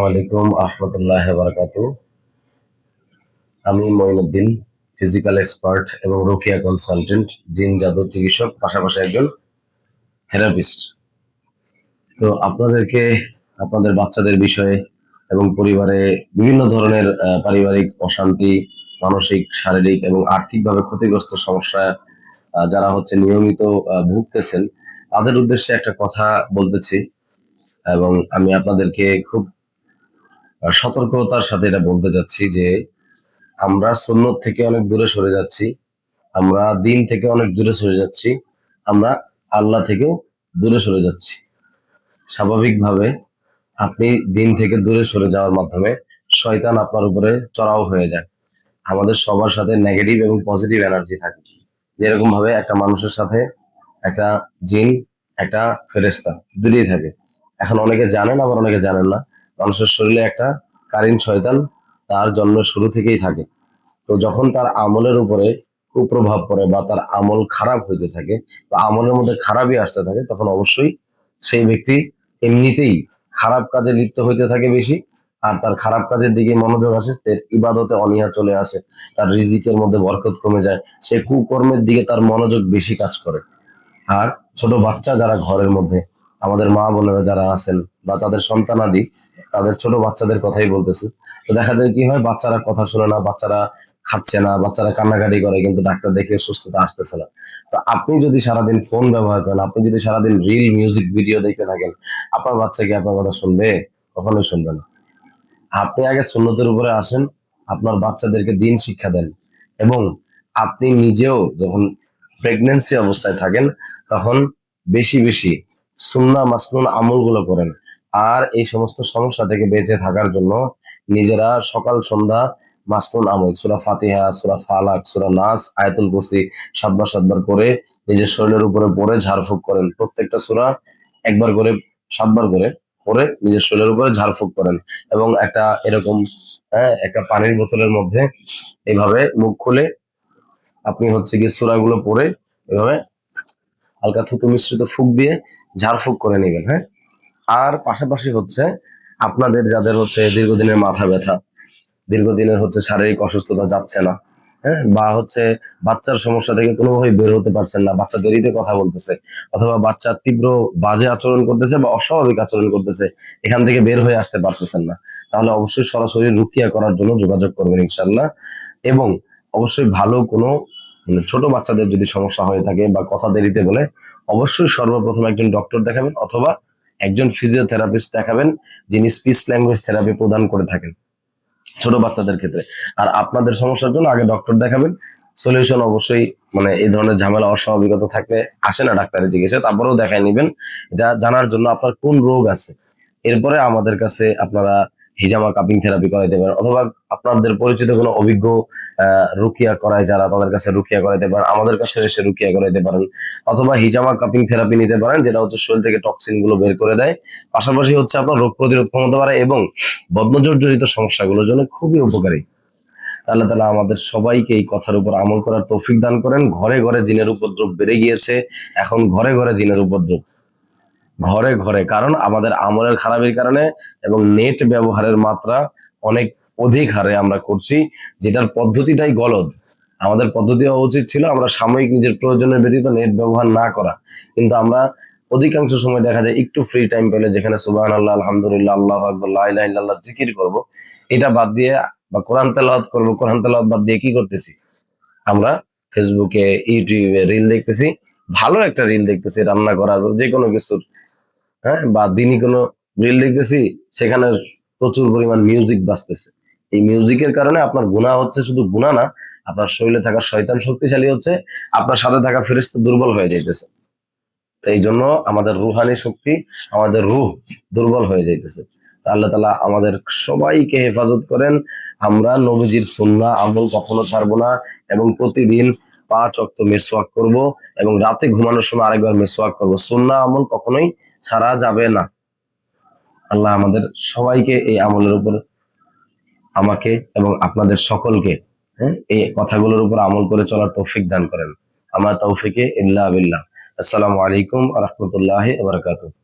আলাইকুম আহমতুল্লাহ বারাকাতু। আমি মঈনুদ্দিন, ফিজিক্যাল এক্সপার্ট এবং রোকিয়া কনসালটেন্ট, জিন জাদু চিকিৎসক, পাশাপাশি একজন থেরাপিস্ট। তো আপনাদেরকে আপনাদের বাচ্চাদের বিষয়ে এবং পরিবারে বিভিন্ন ধরনের পারিবারিক অশান্তি, মানসিক, শারীরিক এবং আর্থিকভাবে ক্ষতিগ্রস্ত সমস্যা যারা হচ্ছে নিয়মিত ভুগতেছেন, তাদের উদ্দেশ্যে একটা কথা বলতেছি। এবং আমি আপনাদেরকে খুব সতর্কতার সাথে এটা বলতে যাচ্ছি যে আমরা সুন্নত থেকে অনেক দূরে সরে যাচ্ছি, আমরা দিন থেকে অনেক দূরে সরে যাচ্ছি, আমরা আল্লাহ থেকেও দূরে সরে যাচ্ছি। স্বাভাবিকভাবে আপনি দিন থেকে দূরে সরে যাওয়ার মাধ্যমে শয়তান আপনার উপরে চড়াও হয়ে যায়। আমাদের সবার সাথে নেগেটিভ এবং পজিটিভ এনার্জি থাকে। যেরকম ভাবে একটা মানুষের সাথে একটা জিন, একটা ফেরেশতা দুটোই থাকে। এখন অনেকে জানেন, আবার অনেকে জানেন না। মানুষের শরীরে একটা কারিন শয়তান তার জন্মের শুরু থেকেই থাকে। তো যখন তার আমলের উপরে কুপ্রভাব পড়ে বা তার আমল খারাপ হইতে থাকে বা আমলের মধ্যে খারাপই আসতে থাকে, তখন অবশ্যই সেই ব্যক্তি এমনিতেই খারাপ কাজে লিপ্ত হইতে থাকে বেশি। আর তার খারাপ কাজের দিকে মনোযোগ আসে, তার ইবাদতে অনীহা চলে আসে, তার রিজিকের মধ্যে বরকত কমে যায়, সে কুকর্মের দিকে তার মনোযোগ বেশি কাজ করে। আর ছোট বাচ্চা যারা ঘরের মধ্যে, আমাদের মা বোনেরা যারা আছেন বা তাদের সন্তানাদি, তাদের ছোট বাচ্চাদের কথাই বলতেছি। তো দেখা যায় কি হয়, বাচ্চারা কথা শুনে না, বাচ্চারা খাচ্ছে না, বাচ্চারা কান্নাকাটি করে, কিন্তু ডাক্তার দেখে সুস্থতা আসতেছে না। তো আপনি যদি সারাদিন ফোন ব্যবহার করেন, আপনি যদি সারাদিন রিল মিউজিক ভিডিও দেখতে থাকেন, আপনার বাচ্চা কি আপনার কথা শুনবে? কখনোই শুনবে না। আপনি আগে সুন্নতের উপরে আসেন, আপনার বাচ্চাদেরকে দিন শিক্ষা দেন, এবং আপনি নিজেও যখন প্রেগনেন্সি অবস্থায় থাকেন, তখন বেশি বেশি সুন্নাহ মাসনুন আমলগুলো করেন। আর এই সমস্ত সমস্যা থেকে বেঁচে থাকার জন্য নিজেরা সকাল সন্ধ্যা মাসনুন আমল, সূরা ফাতিহা, সূরা ফালাক, সূরা নাস, আয়াতুল কুরসি সাতবার সাতবার করে নিজের শরীরের উপরে পরে ঝাড়ফুঁক করেন। প্রত্যেকটা সূরা একবার করে, সাতবার করে পরে নিজের শরীরের উপরে ঝাড়ফুঁক করেন। এবং একটা এরকম, একটা পানির বোতলের মধ্যে এইভাবে মুখ খুলে আপনি হচ্ছে গিয়ে সূরাগুলো পড়ে এভাবে হালকা থুতু মিশ্রিত ফুঁক দিয়ে ঝাড়ফুঁক করে নেবেন। হ্যাঁ। আর পাশাপাশি হচ্ছে আপনাদের যাদের হচ্ছে দীর্ঘদিনের মাথা ব্যথা, দীর্ঘদিনের হচ্ছে শারীরিক অসুস্থতা যাচ্ছে না, হ্যাঁ, বা হচ্ছে বাচ্চার সমস্যা থেকে কোনোভাবে বের হতে পারছেন না, বাচ্চা দেরিতে কথা বলতেছে, অথবা বাচ্চা তীব্র বাজে আচরণ করতেছে বা অস্বাভাবিক আচরণ করতেছে, এখান থেকে বের হয়ে আসতে পারতেছেন না, তাহলে অবশ্যই সরাসরি রুকিয়া করার জন্য যোগাযোগ করবেন ইনশাল্লাহ। এবং অবশ্যই ভালো কোনো, মানে ছোট বাচ্চাদের যদি সমস্যা হয়ে থাকে বা কথা দেরিতে বলে, অবশ্যই সর্বপ্রথম একজন ডক্টর দেখাবেন, অথবা একজন ফিজিওথেরাপিস্ট দেখাবেন, যিনি স্পিচ ল্যাঙ্গুয়েজ থেরাপি প্রদান করে থাকেন ছোট বাচ্চাদের ক্ষেত্রে। আর আপনাদের সমস্যার জন্য আগে ডক্টর দেখাবেন। সলিউশন অবশ্যই, মানে এই ধরনের ঝামেলা অস্বাভাবিকতা থাকলে আসে না ডাক্তারের চিকিৎসা, তারপরেও দেখাই নেবেন, এটা জানার জন্য আপনার কোন রোগ আছে। এরপরে আমাদের কাছে আপনারা হিজামা কাপিং থেরাপি করাইতে পারেন, অথবা আপনাদের পরিচিত কোনো অভিজ্ঞ রুকিয়া করায় যারা, তাদের কাছে রুকিয়া করাইতে পারেন, আমাদের কাছে এসে রুকিয়া করাইতে পারেন। অথবা হিজামা কাপিং থেরাপি নিতে পারেন, যেটা হচ্ছে শরীর থেকে টক্সিন গুলো বের করে দেয়। পাশাপাশি হচ্ছে আপনার রোগ প্রতিরোধ ক্ষমতা বাড়ায় এবং বদনজর জড়িত সমস্যাগুলোর জন্য খুবই উপকারী। আল্লাহ তাআলা আমাদের সবাইকে এই কথার উপর আমল করার তৌফিক দান করেন। ঘরে ঘরে জিনের উপদ্রব বেড়ে গিয়েছে, এখন ঘরে ঘরে জিনের উপদ্রব, ঘরে ঘরে, কারণ আমাদের আমলের খারাপের কারণে এবং নেট ব্যবহারের মাত্রা অনেক অধিক হারে আমরা করছি, যেটার পদ্ধতিটাই গলদ। আমাদের পদ্ধতি হওয়া উচিত ছিল আমরা সাময়িক নিজের প্রয়োজনের ব্যতীত নেট ব্যবহার না করা, কিন্তু আমরা অধিকাংশ সময় দেখা যায় একটু ফ্রি টাইম পেলে, যেখানে সুবহানাল্লাহ, আলহামদুলিল্লাহ, আল্লাহু আকবার, লা ইলাহা ইল্লাল্লাহ জিকির করব, এটা বাদ দিয়ে, বা কোরআন তেলাওয়াত করব, কোরআন তেলাওয়াত বাদ দিয়ে কি করতেছি আমরা? ফেসবুকে, ইউটিউবে রিল দেখতেছি। ভালো একটা রিল দেখতেছি রান্না করার, যে কোনো কিছুর, হ্যাঁ, বা দিনই কোনো রিল দেখতেছি, সেখানে প্রচুর পরিমাণ মিউজিক বাজতেছে। এই মিউজিকের কারণে আপনার গুনাহ হচ্ছে, শুধু গুনাহ না, আপনার শরীরে থাকা শয়তান শক্তিশালী হচ্ছে, আপনার সাথে থাকা ফেরেশতা দুর্বল হয়ে যাইতেছে। তো এই জন্য আমাদের রুহানি শক্তি, আমাদের রুহ দুর্বল হয়ে যাইতেছে। তো আল্লাহ তাআলা আমাদের সবাইকে হেফাজত করেন। আমরা নবীজির সুন্নাহ আমল কখনো ছাড়বো না, এবং প্রতিদিন 5 ওয়াক্ত মিসওয়াক করব, এবং রাতে ঘুমানোর সময় আরেকবার মিসওয়াক করব। সুন্নাহ আমল কখনোই ছাড়া যাবে না। আল্লাহ আমাদের সবাইকে এই আমলের উপর, আমাকে এবং আপনাদের সকলকে, হ্যাঁ, এই কথাগুলোর উপর আমল করে চলার তৌফিক দান করেন। আমার তৌফিকে ইল্লা বিল্লাহ। আসসালামু আলাইকুম ওয়া রাহমাতুল্লাহি ওয়া বারাকাতুহু।